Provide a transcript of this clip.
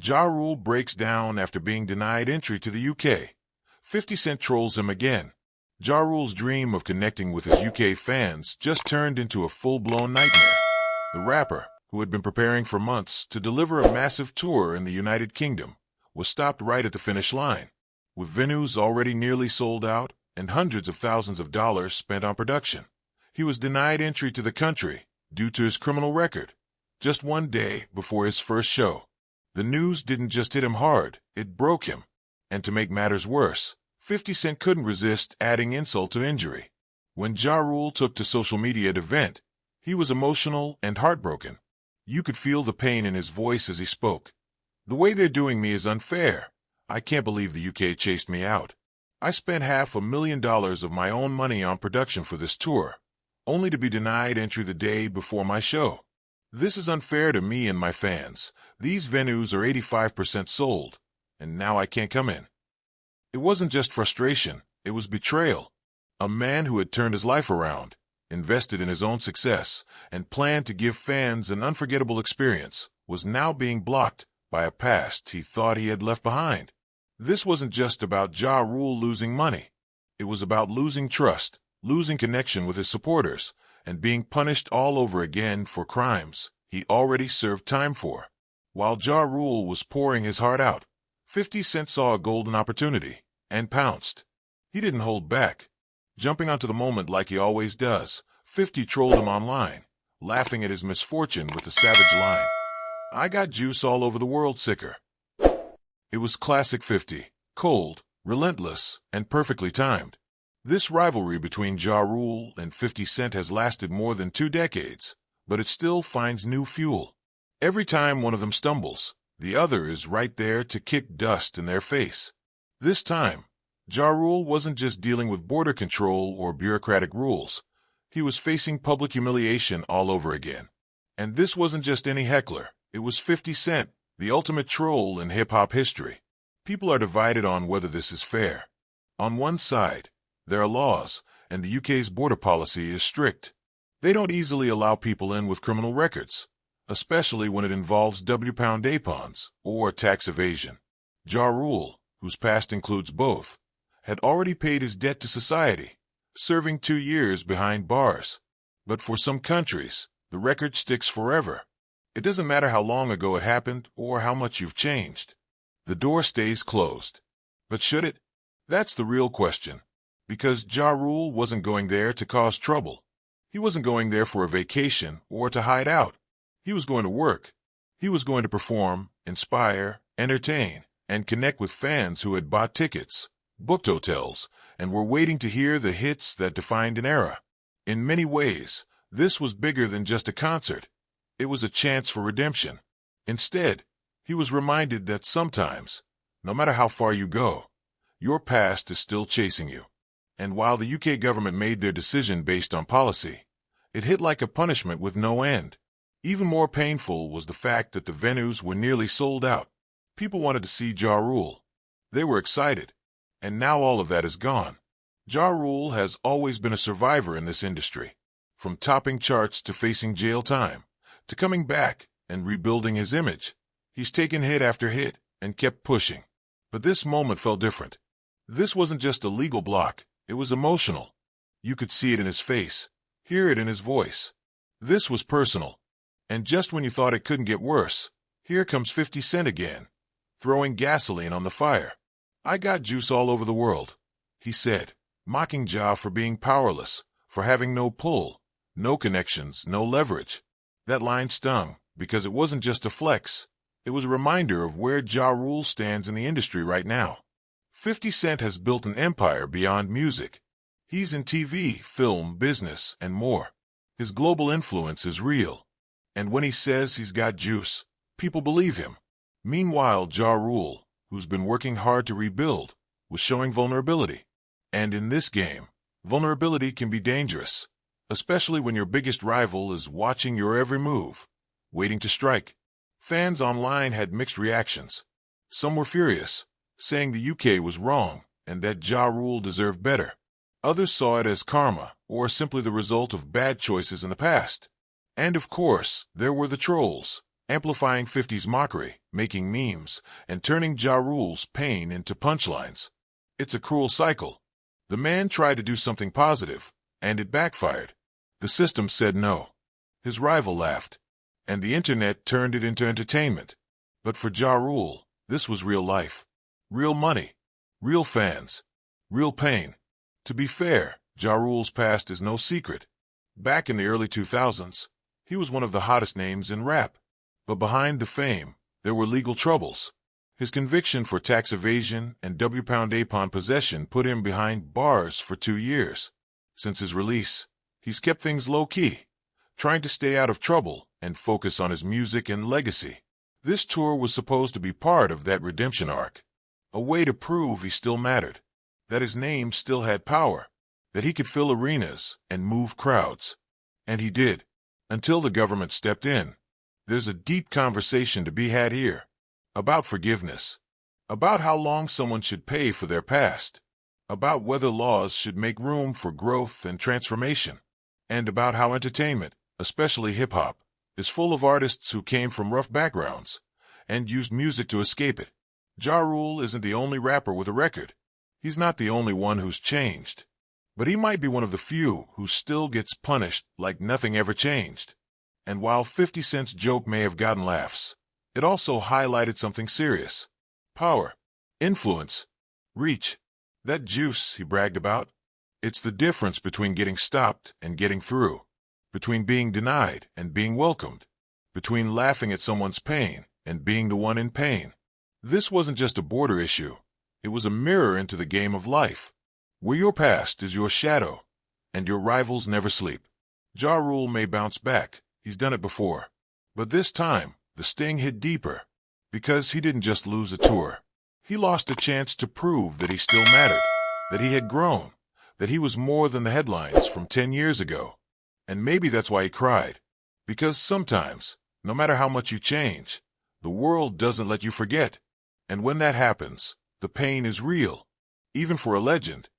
Ja Rule breaks down after being denied entry to the UK. 50 Cent trolls him again. Ja Rule's dream of connecting with his UK fans just turned into a full-blown nightmare. The rapper, who had been preparing for months to deliver a massive tour in the United Kingdom, was stopped right at the finish line. With venues already nearly sold out and hundreds of thousands of dollars spent on production, he was denied entry to the country due to his criminal record, just one day before his first show. The news didn't just hit him hard, it broke him. And to make matters worse, 50 Cent couldn't resist adding insult to injury. When Ja Rule took to social media to vent, he was emotional and heartbroken. You could feel the pain in his voice as he spoke. "The way they're doing me is unfair. I can't believe the UK chased me out. I spent $500,000 of my own money on production for this tour, only to be denied entry the day before my show. This is unfair to me and my fans. These venues are 85% sold, and now I can't come in." It wasn't just frustration, it was betrayal. A man who had turned his life around, invested in his own success, and planned to give fans an unforgettable experience, was now being blocked by a past he thought he had left behind. This wasn't just about Ja Rule losing money. It was about losing trust, losing connection with his supporters, and being punished all over again for crimes he already served time for. While Ja Rule was pouring his heart out, 50 Cent saw a golden opportunity and pounced. He didn't hold back. Jumping onto the moment like he always does, 50 trolled him online, laughing at his misfortune with the savage line, "I got juice all over the world, svcker." It was classic 50, cold, relentless, and perfectly timed. This rivalry between Ja Rule and 50 Cent has lasted more than 2 decades, but it still finds new fuel. Every time one of them stumbles, the other is right there to kick dust in their face. This time, Ja Rule wasn't just dealing with border control or bureaucratic rules. He was facing public humiliation all over again. And this wasn't just any heckler. It was 50 Cent, the ultimate troll in hip-hop history. People are divided on whether this is fair. On one side, there are laws, and the UK's border policy is strict. They don't easily allow people in with criminal records, especially when it involves W-pound apons or tax evasion. Ja Rule, whose past includes both, had already paid his debt to society, serving 2 years behind bars. But for some countries, the record sticks forever. It doesn't matter how long ago it happened or how much you've changed. The door stays closed. But should it? That's the real question. Because Ja Rule wasn't going there to cause trouble. He wasn't going there for a vacation or to hide out. He was going to work. He was going to perform, inspire, entertain, and connect with fans who had bought tickets, booked hotels, and were waiting to hear the hits that defined an era. In many ways, this was bigger than just a concert. It was a chance for redemption. Instead, he was reminded that sometimes, no matter how far you go, your past is still chasing you. And while the UK government made their decision based on policy, it hit like a punishment with no end. Even more painful was the fact that the venues were nearly sold out. People wanted to see Ja Rule. They were excited. And now all of that is gone. Ja Rule has always been a survivor in this industry. From topping charts to facing jail time, to coming back and rebuilding his image. He's taken hit after hit and kept pushing. But this moment felt different. This wasn't just a legal block, it was emotional. You could see it in his face, hear it in his voice. This was personal. And just when you thought it couldn't get worse, here comes 50 Cent again, throwing gasoline on the fire. "I got juice all over the world," he said, mocking Ja for being powerless, for having no pull, no connections, no leverage. That line stung, because it wasn't just a flex. It was a reminder of where Ja Rule stands in the industry right now. 50 Cent has built an empire beyond music. He's in TV, film, business, and more. His global influence is real. And when he says he's got juice, people believe him. Meanwhile, Ja Rule, who's been working hard to rebuild, was showing vulnerability. And in this game, vulnerability can be dangerous, especially when your biggest rival is watching your every move, waiting to strike. Fans online had mixed reactions. Some were furious, saying the UK was wrong and that Ja Rule deserved better. Others saw it as karma or simply the result of bad choices in the past. And of course, there were the trolls, amplifying 50's mockery, making memes, and turning Ja Rule's pain into punchlines. It's a cruel cycle. The man tried to do something positive, and it backfired. The system said no. His rival laughed, and the internet turned it into entertainment. But for Ja Rule, this was real life. Real money. Real fans. Real pain. To be fair, Ja Rule's past is no secret. Back in the early 2000s, he was one of the hottest names in rap. But behind the fame, there were legal troubles. His conviction for tax evasion and W-pound-a-pond possession put him behind bars for 2 years. Since his release, he's kept things low-key, trying to stay out of trouble and focus on his music and legacy. This tour was supposed to be part of that redemption arc, a way to prove he still mattered, that his name still had power, that he could fill arenas and move crowds. And he did, until the government stepped in. There's a deep conversation to be had here, about forgiveness, about how long someone should pay for their past, about whether laws should make room for growth and transformation, and about how entertainment, especially hip-hop, is full of artists who came from rough backgrounds and used music to escape it. Ja Rule isn't the only rapper with a record. He's not the only one who's changed. But he might be one of the few who still gets punished like nothing ever changed. And while 50 Cent's joke may have gotten laughs, it also highlighted something serious. Power, influence, reach. That juice he bragged about. It's the difference between getting stopped and getting through, between being denied and being welcomed, between laughing at someone's pain and being the one in pain. This wasn't just a border issue. It was a mirror into the game of life, where your past is your shadow, and your rivals never sleep. Ja Rule may bounce back. He's done it before. But this time, the sting hit deeper, because he didn't just lose a tour. He lost a chance to prove that he still mattered, that he had grown, that he was more than the headlines from 10 years ago. And maybe that's why he cried. Because sometimes, no matter how much you change, the world doesn't let you forget. And when that happens, the pain is real, even for a legend.